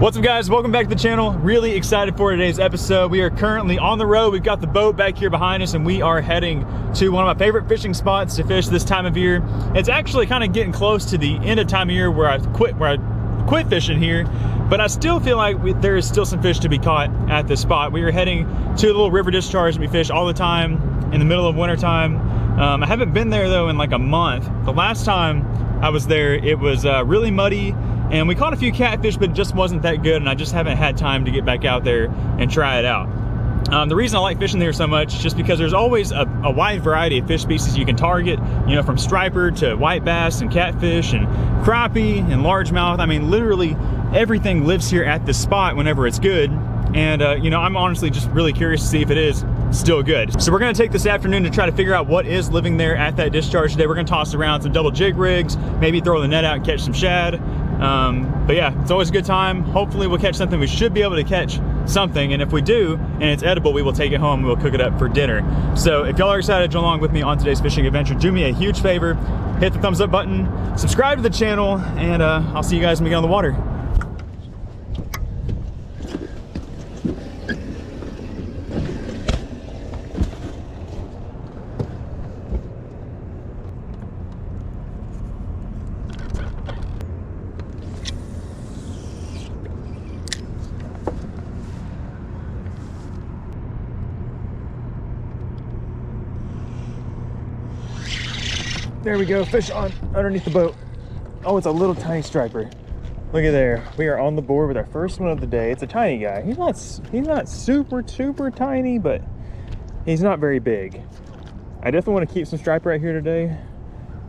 What's up, guys? Welcome back to the channel. Really excited for today's episode. We are currently on the road. We've got the boat back here behind us and we are heading to one of my favorite fishing spots to fish this time of year. It's actually kind of getting close to the end of time of year where I quit fishing here, but I still feel like there is still some fish to be caught at this spot. We are heading to a little river discharge that we fish all the time in the middle of winter time. I haven't been there though in like a month. The last time I was there, it was really muddy and we caught a few catfish, but it just wasn't that good, and I just haven't had time to get back out there and try it out. The reason I like fishing there so much is just because there's always a wide variety of fish species you can target, you know, from striper to white bass and catfish and crappie and largemouth. I mean, literally everything lives here at this spot whenever it's good. And you know, I'm honestly just really curious to see if it is still good. So we're gonna take this afternoon to try to figure out what is living there at that discharge today. We're gonna toss around some double jig rigs, maybe throw the net out and catch some shad. But yeah, it's always a good time. Hopefully we'll catch something. We should be able to catch something, and if we do and it's edible, we will take it home and we'll cook it up for dinner. So if y'all are excited to join along with me on today's fishing adventure, do me a huge favor, hit the thumbs up button, subscribe to the channel, and I'll see you guys when we get on the water. There we go, fish on underneath the boat. Oh, it's a little tiny striper. Look at there. We are on the board with our first one of the day. It's a tiny guy. He's not super tiny, but he's not very big. I definitely want to keep some striper right here today,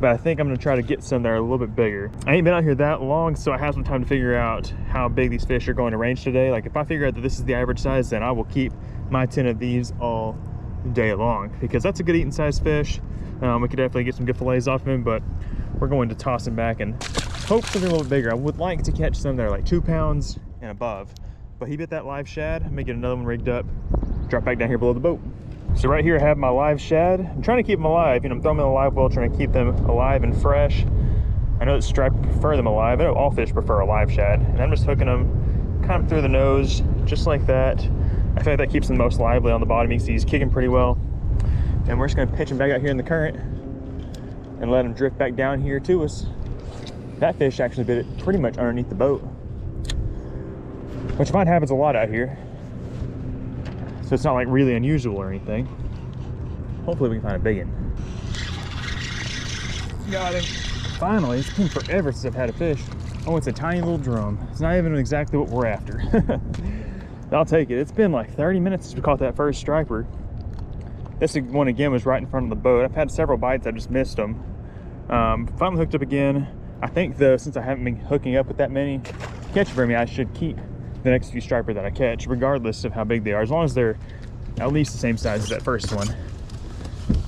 but I think I'm gonna try to get some that are a little bit bigger. I ain't been out here that long, so I have some time to figure out how big these fish are going to range today. Like if I figure out that this is the average size, then I will keep my 10 of these all day long, because that's a good eating size fish. We could definitely get some good fillets off of him, but we're going to toss him back and hope for a little bit bigger. I would like to catch some that are like 2 pounds and above, but he bit that live shad. I'm gonna get another one rigged up, drop back down here below the boat. So right here I have my live shad. I'm trying to keep them alive. You know, I'm throwing them in the live well, trying to keep them alive and fresh. I know that stripe prefer them alive. I know all fish prefer a live shad, and I'm just hooking them kind of through the nose, just like that. I feel like that keeps them most lively on the bottom. You can see he's kicking pretty well. And we're just gonna pitch him back out here in the current and let him drift back down here to us. That fish actually bit it pretty much underneath the boat, which I find happens a lot out here. So it's not like really unusual or anything. Hopefully we can find a big one. Got him. Finally, it's been forever since I've had a fish. Oh, it's a tiny little drum. It's not even exactly what we're after. I'll take it. It's been like 30 minutes since we caught that first striper. This one again was right in front of the boat. I've had several bites, I just missed them. Finally hooked up again. I think though, since I haven't been hooking up with that many catch for me, I should keep the next few striper that I catch, regardless of how big they are, as long as they're at least the same size as that first one.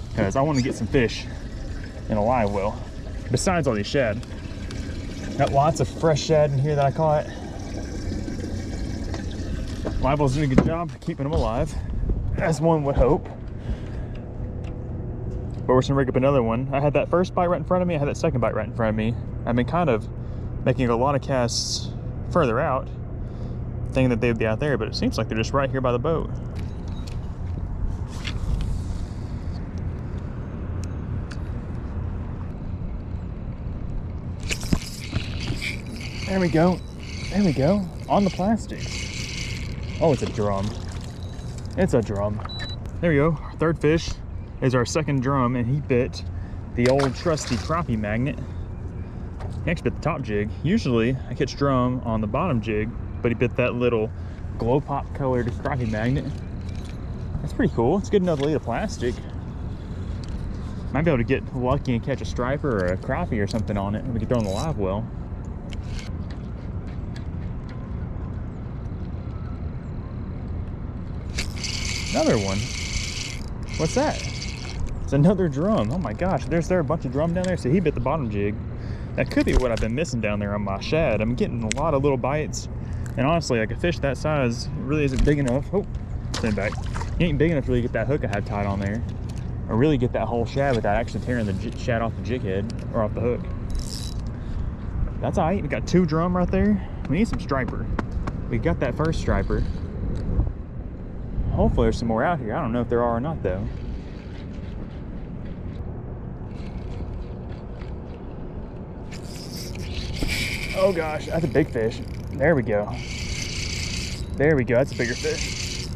Because I want to get some fish in a live well, besides all these shad. Got lots of fresh shad in here that I caught. Live well's doing a good job keeping them alive, as one would hope. But we're gonna rig up another one. I had that first bite right in front of me. I had that second bite right in front of me. I've been kind of making a lot of casts further out, thinking that they'd be out there, but it seems like they're just right here by the boat. There we go. There we go. On the plastic. Oh, it's a drum. It's a drum. There we go. Our third fish is our second drum, and he bit the old trusty crappie magnet. He actually bit the top jig. Usually I catch drum on the bottom jig, but he bit that little glow pop colored crappie magnet. That's pretty cool. It's good enough to eat a plastic. Might be able to get lucky and catch a striper or a crappie or something on it, and we can throw in the live well. Another one. What's that? It's another drum. Oh my gosh, there's a bunch of drum down there. So he bit the bottom jig. That could be what I've been missing down there on my shad. I'm getting a lot of little bites, and honestly, like a fish that size really isn't big enough. Oh, stand back. He ain't big enough to really get that hook I had tied on there, or really get that whole shad without actually tearing the shad off the jig head or off the hook. That's all right. We got 2 drum right there. We need some striper. we got that first striper. Hopefully there's some more out here. I don't know if there are or not though. Oh gosh, that's a big fish. There we go. There we go, that's a bigger fish.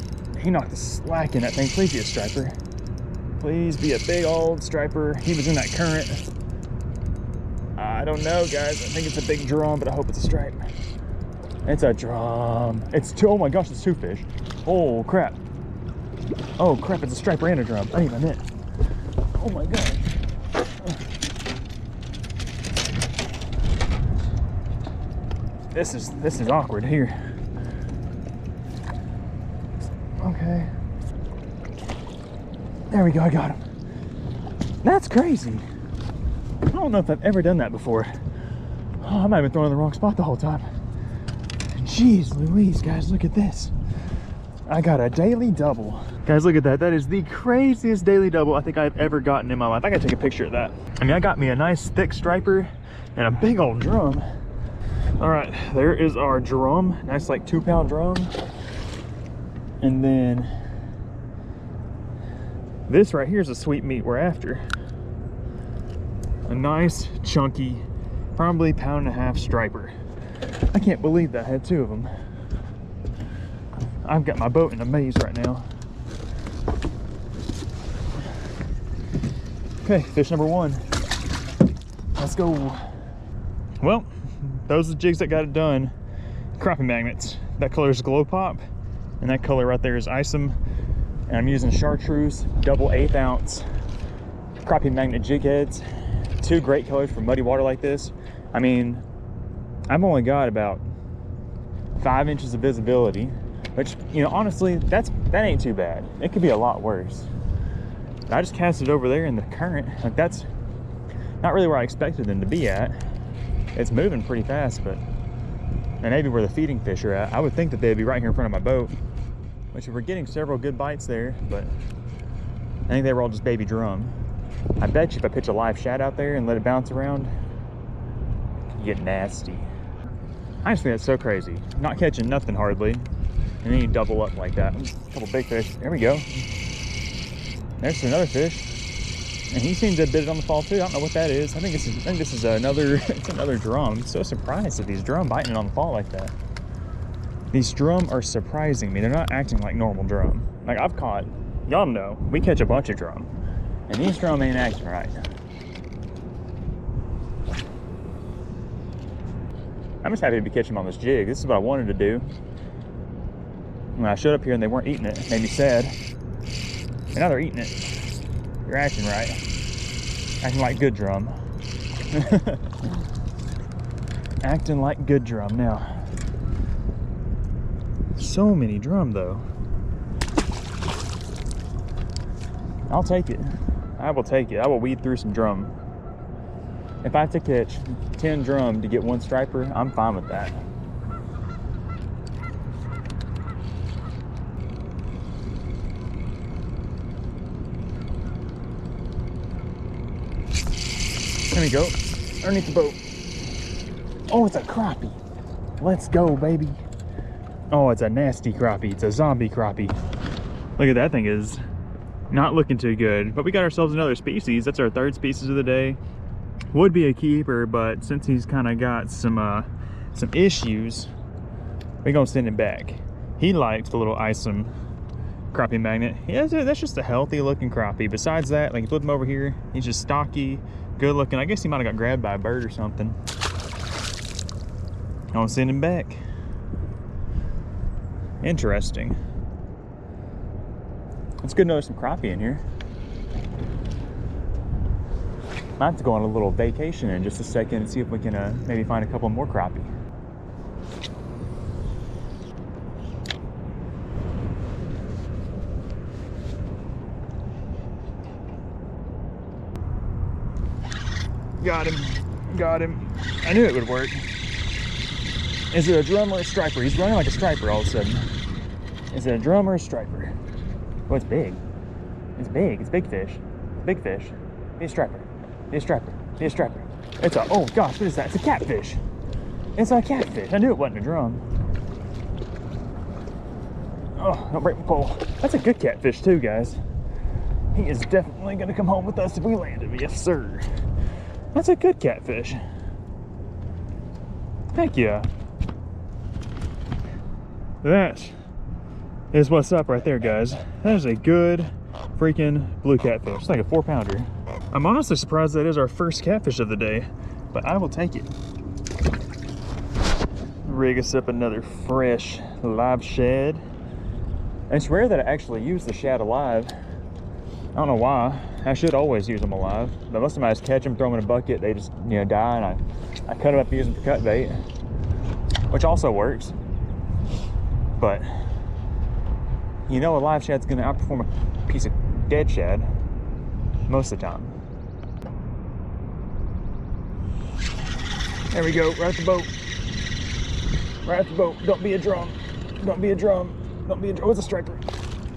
He knocked the slack in that thing. Please be a striper. Please be a big old striper. He was in that current. I don't know, guys. I think it's a big drum, but I hope it's a stripe. It's a drum. It's two. Oh my gosh, it's two fish. Oh crap. Oh crap, it's a striper and a drum. I need my net. Oh my god. This is awkward here. Okay. There we go, I got him. That's crazy. I don't know if I've ever done that before. Oh, I might have been throwing in the wrong spot the whole time. Jeez Louise, guys, look at this. I got a daily double. Guys, look at that. That is the craziest daily double I think I've ever gotten in my life. I gotta take a picture of that. I mean, I got me a nice thick striper and a big old drum. All right, there is our drum. Nice like 2-pound drum. And then this right here is a sweet meat we're after. A nice chunky, probably 1.5 pound striper. I can't believe that I had 2 of them. I've got my boat in a maze right now. Okay, fish number 1. Let's go. Well, those are the jigs that got it done. Crappie magnets. That color is Glow Pop, and that color right there is Isom. And I'm using chartreuse, double 1/8 ounce crappie magnet jig heads. 2 great colors for muddy water like this. I mean, I've only got about 5 inches of visibility, which, you know, honestly, that ain't too bad. It could be a lot worse. I just cast it over there in the current. Like, that's not really where I expected them to be at. It's moving pretty fast, but and maybe where the feeding fish are at. I would think that they'd be right here in front of my boat, which we're getting several good bites there, but I think they were all just baby drum. I bet you if I pitch a live shad out there and let it bounce around, you get nasty. I just think that's so crazy. Not catching nothing hardly, and then you double up like that. A couple big fish. There we go. There's another fish. And he seems to have bit it on the fall too. I don't know what that is. I think this is another, it's another drum. I'm so surprised at these drum biting it on the fall like that. These drum are surprising me. They're not acting like normal drum. Like I've caught, y'all know, we catch a bunch of drum. And these drum ain't acting right. I'm just happy to be catching them on this jig. This is what I wanted to do. When I showed up here and they weren't eating it, it made me sad. And now they're eating it. You're acting right. Acting like good drum. Acting like good drum now. So many drum though. I'll take it. I will take it. I will weed through some drum. If I have to catch 10 drum to get 1 striper, I'm fine with that. There we go, underneath the boat. Oh, it's a crappie. Let's go, baby. Oh, it's a nasty crappie. It's a zombie crappie. Look at that thing, is not looking too good. But we got ourselves another species. That's our 3rd species of the day. Would be a keeper, but since he's kind of got some issues, we're gonna send him back. He likes the little Isom crappie magnet. Yeah, that's just a healthy looking crappie. Besides that, like you flip him over here, he's just stocky, good looking. I guess he might have got grabbed by a bird or something. I'll send him back. Interesting. It's good to know there's some crappie in here. Might have to go on a little vacation in just a second and see if we can maybe find a couple more crappie. Got him. Got him. I knew it would work. Is it a drum or a striper? He's running like a striper all of a sudden. Is it a drum or a striper? Oh, it's big. It's big. It's big fish. It's big fish. Be a striper. Be a striper. Be a striper. It's a, oh gosh, what is that? It's a catfish. It's a catfish. I knew it wasn't a drum. Oh, don't break my pole. That's a good catfish too, guys. He is definitely gonna come home with us if we land him. Yes, sir. That's a good catfish. Heck yeah. That is what's up right there, guys. That is a good freaking blue catfish. It's like a 4-pounder. I'm honestly surprised that is our first catfish of the day, but I will take it. Rig us up another fresh live shad. And it's rare that I actually use the shad alive. I don't know why. I should always use them alive, but most of them I just catch them, throw them in a bucket, they just, you know, die, and I cut them up, use them for cut bait, which also works. But you know, a live shad's gonna outperform a piece of dead shad most of the time. There we go, right at the boat. Right at the boat. Don't be a drum. Don't be a drum. Don't be a drum. Oh, it's a striper.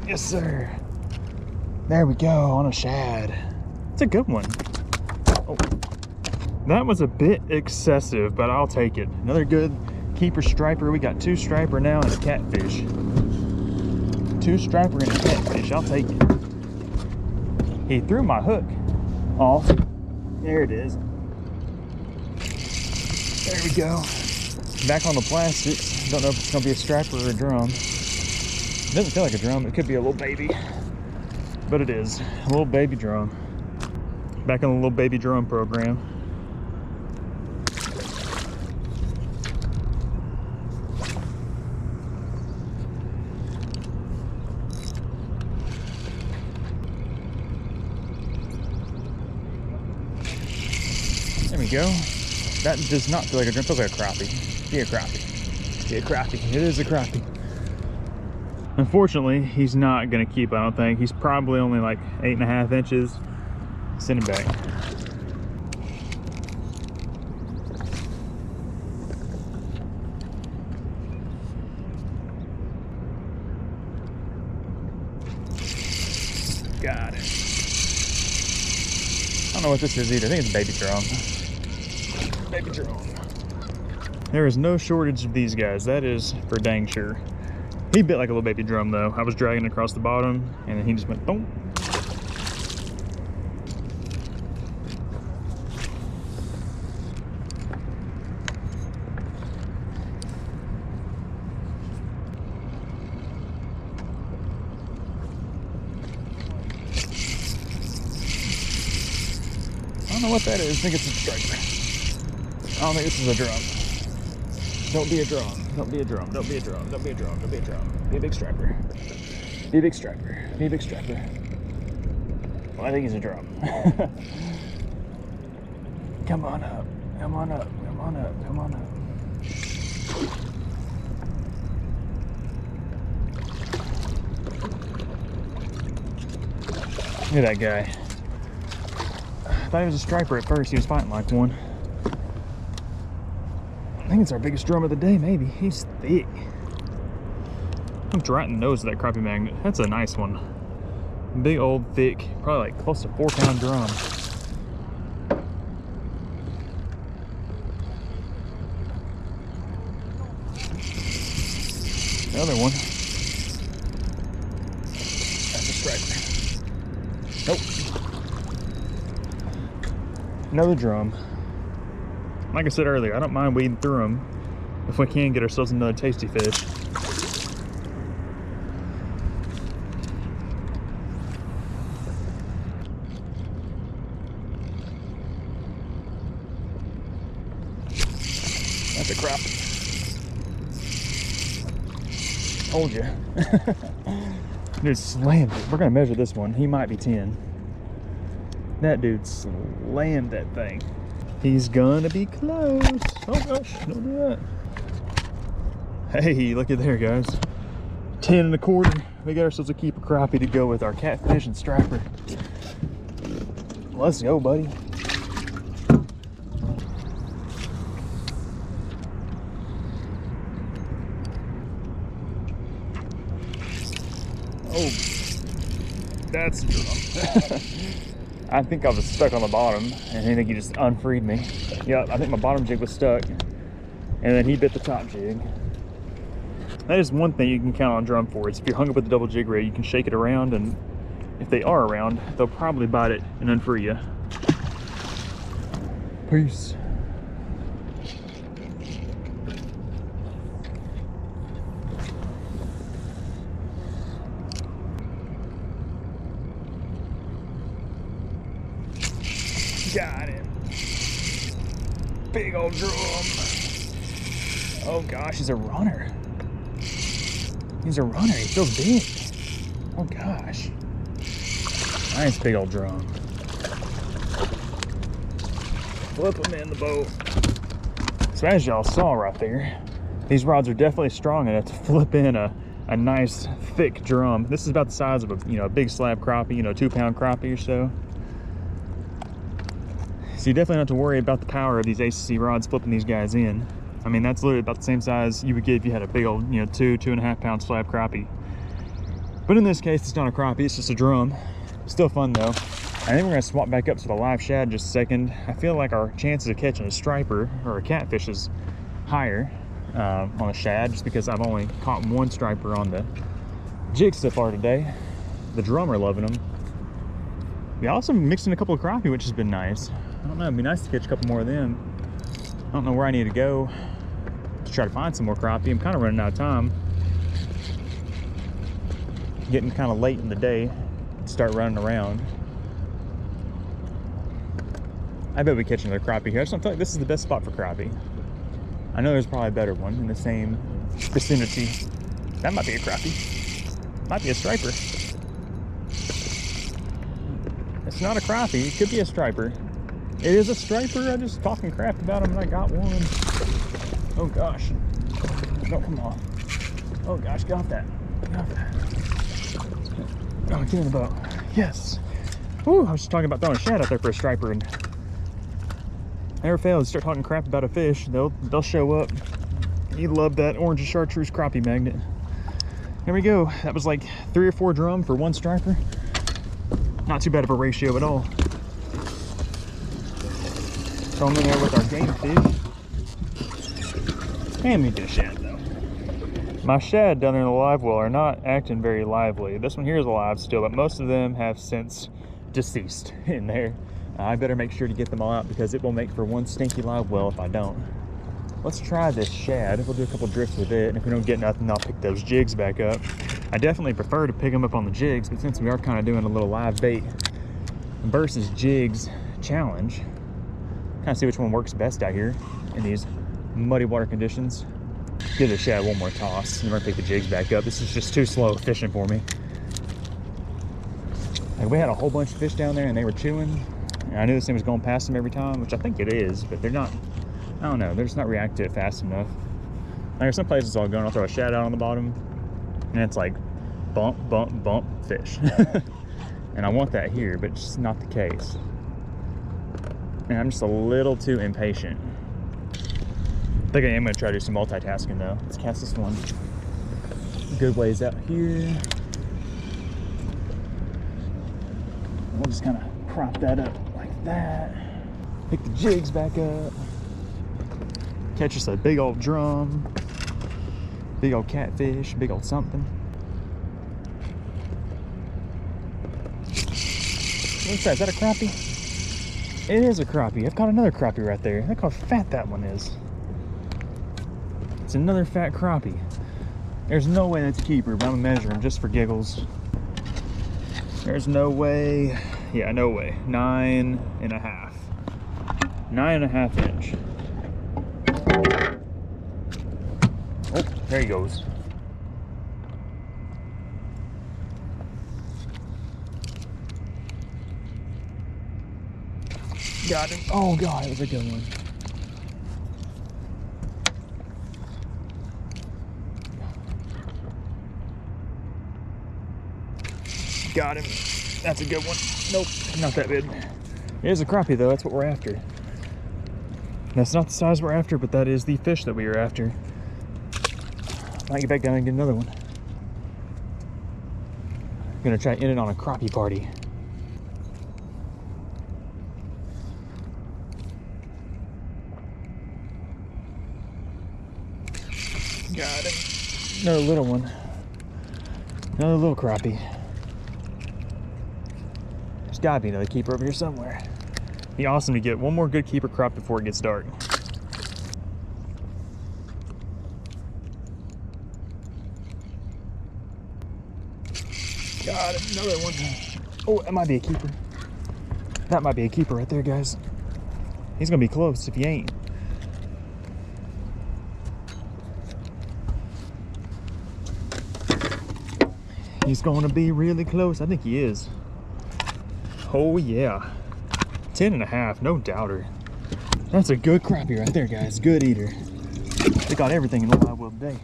Yes, sir. There we go, on a shad. It's a good one. Oh, that was a bit excessive, but I'll take it. Another good keeper striper. We got 2 striper now and a catfish. 2 striper and a catfish. I'll take it. He threw my hook off. There it is. There we go. Back on the plastics. Don't know if it's gonna be a striper or a drum. It doesn't feel like a drum. It could be a little baby, but it is a little baby drum. Back on the little baby drum program. There we go. That does not feel like a drum. It feels like a crappie. Be a crappie. Be a crappie. It is a crappie. Unfortunately, he's not gonna keep, I don't think. He's probably only like 8.5 inches. Send him back. Got it. I don't know what this is either. I think it's baby drum. Baby drum. There is no shortage of these guys. That is for dang sure. He bit like a little baby drum though. I was dragging across the bottom and then he just went boom. I don't know what that is. I think it's a striker. I don't think this is a drum. Don't be a drum. Don't be a drum. Don't be a drum. Don't be a drum. Don't be a drum. Be a big striper. Be a big striper. Be a big striper. Well, I think he's a drum. Come on up. Come on up. Come on up. Come on up. Look at that guy. I thought he was a striper at first. He was fighting like one. I think it's our biggest drum of the day, maybe. He's thick. Looked right in the nose of that crappie magnet. That's a nice one. Big old thick, probably like close to 4-pound drum. Another one. That's a striper. Nope. Another drum. Like I said earlier, I don't mind weeding through them if we can get ourselves another tasty fish. That's a crap. Told you. Dude slammed it. We're gonna measure this one. He might be 10. That dude slammed that thing. He's gonna be close. Oh gosh, don't do that. Hey, look at there, guys. 10 1/4. We got ourselves a keeper crappie to go with our catfish and striper. Let's go, buddy. Oh, that's a drum. I think I was stuck on the bottom, and I think he just unfreed me. Yep, I think my bottom jig was stuck, and then he bit the top jig. That is one thing you can count on drum for. Is if you're hung up with a double jig rig, you can shake it around, and if they are around, they'll probably bite it and unfree you. Peace. Got it. Big old drum. Oh gosh, he's a runner. He's a runner. He feels big. Oh gosh. Nice big old drum. Flip them in the boat. So as y'all saw right there, these rods are definitely strong enough to flip in a nice thick drum. This is about the size of a big slab crappie, 2-pound crappie or so. So you definitely don't have to worry about the power of these ACC rods flipping these guys in. I mean, that's literally about the same size you would get if you had a big old, 2.5 pound slab crappie. But in this case, it's not a crappie, it's just a drum. Still fun though. I think we're gonna swap back up to the live shad in just a second. I feel like our chances of catching a striper or a catfish is higher on a shad, just because I've only caught one striper on the jig so far today. The drum are loving them. We also mixed in a couple of crappie, which has been nice. I don't know, it'd be nice to catch a couple more of them. I don't know where I need to go to try to find some more crappie. I'm kind of running out of time. Getting kind of late in the day to start running around. I bet we catch another crappie here. I just don't feel like this is the best spot for crappie. I know there's probably a better one in the same vicinity. That might be a crappie. Might be a striper. It's not a crappie. It could be a striper. It is a striper. I'm just talking crap about him and I got one. Oh gosh. No, come on. Oh gosh, get off that. Get off that. Oh, get in the boat. Yes. Whew, I was just talking about throwing a shad out there for a striper, and never fails. Start talking crap about a fish, they'll show up. You love that orange and chartreuse crappie magnet. There we go. That was like 3 or 4 drum for 1 striper. Not too bad of a ratio at all. Throw them in there with our game fish. And we get a shad though. My shad down there in the live well are not acting very lively. This one here is alive still, but most of them have since deceased in there. I better make sure to get them all out because it will make for one stinky live well if I don't. Let's try this shad. We'll do a couple drifts with it, and if we don't get nothing, I'll pick those jigs back up. I definitely prefer to pick them up on the jigs, but since we are kind of doing a little live bait versus jigs challenge, kind of see which one works best out here in these muddy water conditions. Give the shad one more toss, and we're gonna pick the jigs back up. This is just too slow fishing for me. Like, we had a whole bunch of fish down there and they were chewing, and I knew this thing was going past them every time, which I think it is, but they're not, I don't know, they're just not reacting to it fast enough. Like, there's some places I'll go and I'll throw a shad out on the bottom and it's like bump, bump, bump fish. And I want that here, but it's just not the case. And I'm just a little too impatient. I think I am going to try to do some multitasking though. Let's cast this one good ways out here. We'll just kind of prop that up like that. Pick the jigs back up. Catch us a big old drum. Big old catfish, big old something. What's that? Is that a crappie? It is a crappie. I've got another crappie right there. Look how fat that one is. It's another fat crappie. There's no way that's a keeper, but I'm gonna measure him just for giggles. There's no way. Yeah, no way. 9.5. 9.5 inch. Oh, there he goes. Got him. Oh god, that was a good one. Got him. That's a good one. Nope, not that big. It is a crappie though, that's what we're after. That's not the size we're after, but that is the fish that we are after. Might get back down and get another one. I'm gonna try to end it on a crappie party. Got him. Another little one. Another little crappie. There's gotta be another keeper over here somewhere. It'd be awesome to get one more good keeper crop before it gets dark. Got it, another one. Oh, that might be a keeper. That might be a keeper right there, guys. He's gonna be close if he ain't. He's gonna be really close. I think he is. Oh yeah. 10.5, no doubter. That's a good crappie right there, guys. Good eater. They got everything in the wild world today.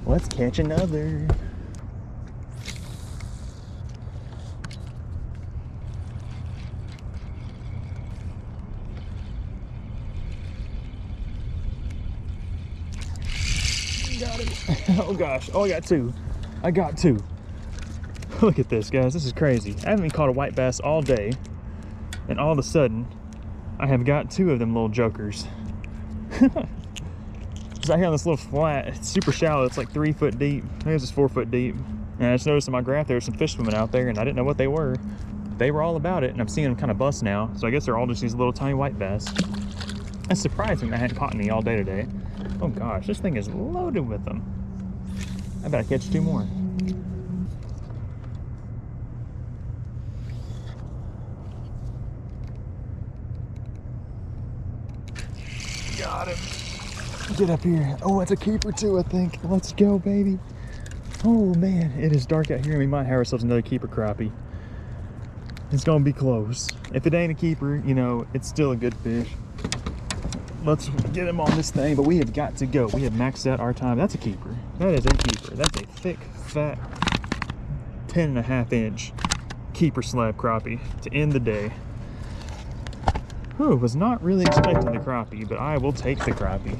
Let's catch another. Got it. Oh gosh. Oh, I got two. I got two. Look at this, guys. This is crazy. I haven't caught a white bass all day, and all of a sudden, I have got two of them little jokers. It's out here on this little flat. It's super shallow. It's like 3 foot deep. I think it's just 4 foot deep. And I just noticed in my graph there were some fish swimming out there, and I didn't know what they were. They were all about it, and I'm seeing them kind of bust now. So I guess they're all just these little tiny white bass. That's surprising I hadn't caught any all day today. Oh gosh, this thing is loaded with them. I better catch two more. Got him. Get up here. Oh, it's a keeper too, I think. Let's go, baby. Oh man, it is dark out here and we might have ourselves another keeper crappie. It's gonna be close. If it ain't a keeper, you know, it's still a good fish. Let's get him on this thing, but we have got to go. We have maxed out our time. That's a keeper. That is a keeper. That's a thick, fat, 10.5 inch keeper slab crappie to end the day. Whew, was not really expecting the crappie, but I will take the crappie.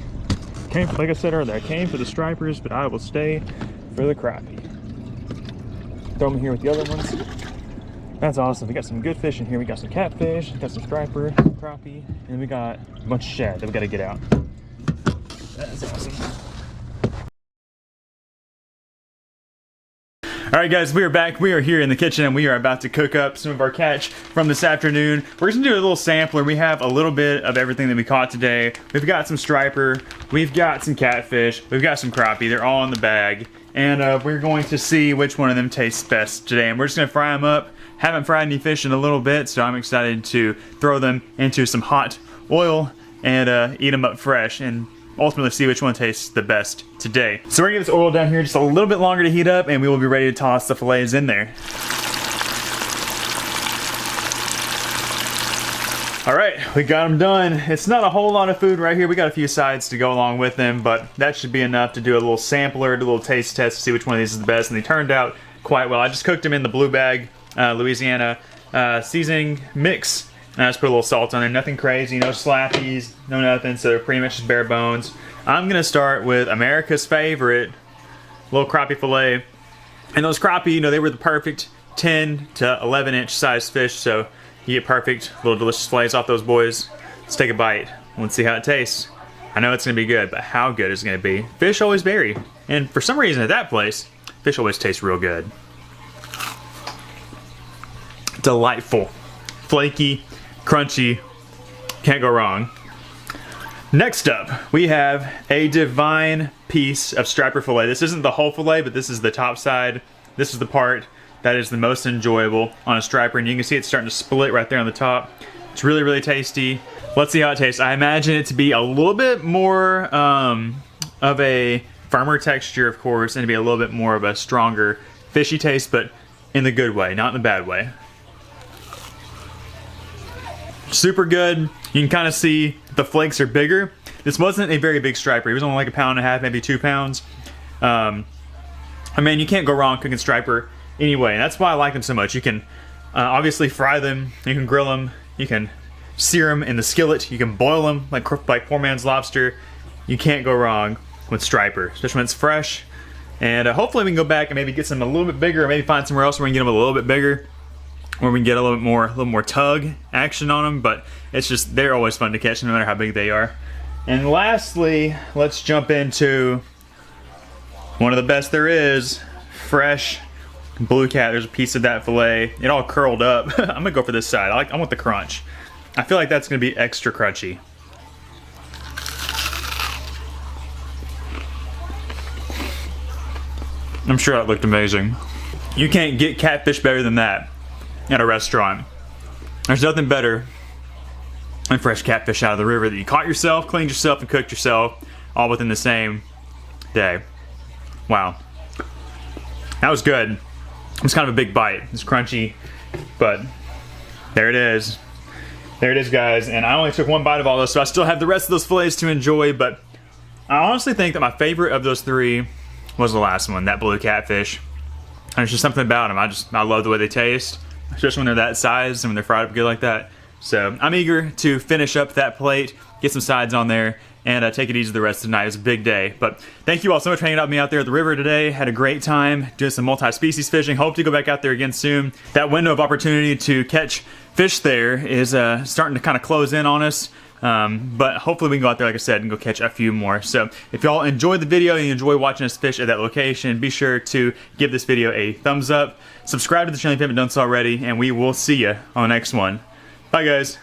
Came, like I said earlier, I came for the stripers, but I will stay for the crappie. Throw them here with the other ones. That's awesome. We got some good fish in here. We got some catfish, got some striper, crappie, and we got a bunch of shad that we got to get out. That's awesome. All right, guys, we are back. We are here in the kitchen, and we are about to cook up some of our catch from this afternoon. We're just gonna do a little sampler. We have a little bit of everything that we caught today. We've got some striper, we've got some catfish, we've got some crappie. They're all in the bag, and we're going to see which one of them tastes best today. And we're just gonna fry them up. Haven't fried any fish in a little bit, so I'm excited to throw them into some hot oil and eat them up fresh, and ultimately see which one tastes the best today. So we're gonna get this oil down here just a little bit longer to heat up, and we will be ready to toss the fillets in there. All right, we got them done. It's not a whole lot of food right here. We got a few sides to go along with them, but that should be enough to do a little sampler, do a little taste test to see which one of these is the best, and they turned out quite well. I just cooked them in the blue bag, Louisiana seasoning mix. And I just put a little salt on there, nothing crazy, no slappies, no nothing, so pretty much just bare bones. I'm gonna start with America's favorite little crappie fillet. And those crappie, you know, they were the perfect 10 to 11 inch size fish, so you get perfect little delicious fillets off those boys. Let's take a bite. Let's see how it tastes. I know it's gonna be good, but how good is it gonna be? Fish always vary. And for some reason at that place, fish always taste real good. Delightful. Flaky. Crunchy, can't go wrong. Next up, we have a divine piece of striper fillet. This isn't the whole fillet, but this is the top side. This is the part that is the most enjoyable on a striper, and you can see it's starting to split right there on the top. It's really, really tasty. Let's see how it tastes. I imagine it to be a little bit more of a firmer texture, of course, and to be a little bit more of a stronger fishy taste, but in the good way, not in the bad way. Super good. You can kind of see the flakes are bigger. This wasn't a very big striper. He was only like 1.5 pounds, maybe 2 pounds. I mean, you can't go wrong cooking striper anyway. And that's why I like them so much. You can obviously fry them. You can grill them. You can sear them in the skillet. You can boil them like poor man's lobster. You can't go wrong with striper, especially when it's fresh. And hopefully we can go back and maybe get some a little bit bigger, or maybe find somewhere else where we can get them a little bit bigger, where we can get a little more tug action on them. But it's just, they're always fun to catch no matter how big they are. And lastly, let's jump into One of the best there is. Fresh blue cat. There's a piece of that fillet. It all curled up. I'm gonna go for this side. I want the crunch. I feel like that's gonna be extra crunchy. I'm sure that looked amazing. You can't get catfish better than that at a restaurant. There's nothing better than fresh catfish out of the river that you caught yourself, cleaned yourself, and cooked yourself all within the same day. Wow. That was good. It was kind of a big bite. It's crunchy, but there it is. There it is, guys. And I only took one bite of all this, so I still have the rest of those fillets to enjoy, but I honestly think that my favorite of those three was the last one, that blue catfish. And there's just something about them. I love the way they taste, especially when they're that size and when they're fried up good like that. So I'm eager to finish up that plate, get some sides on there, and take it easy the rest of the night. It was a big day. But thank you all so much for hanging out with me out there at the river today. Had a great time doing some multi-species fishing. Hope to go back out there again soon. That window of opportunity to catch fish there is starting to kind of close in on us. But hopefully we can go out there, like I said, and go catch a few more. So if y'all enjoyed the video and you enjoy watching us fish at that location, be sure to give this video a thumbs up. Subscribe to the channel if you haven't done so already, and we will see you on the next one. Bye, guys.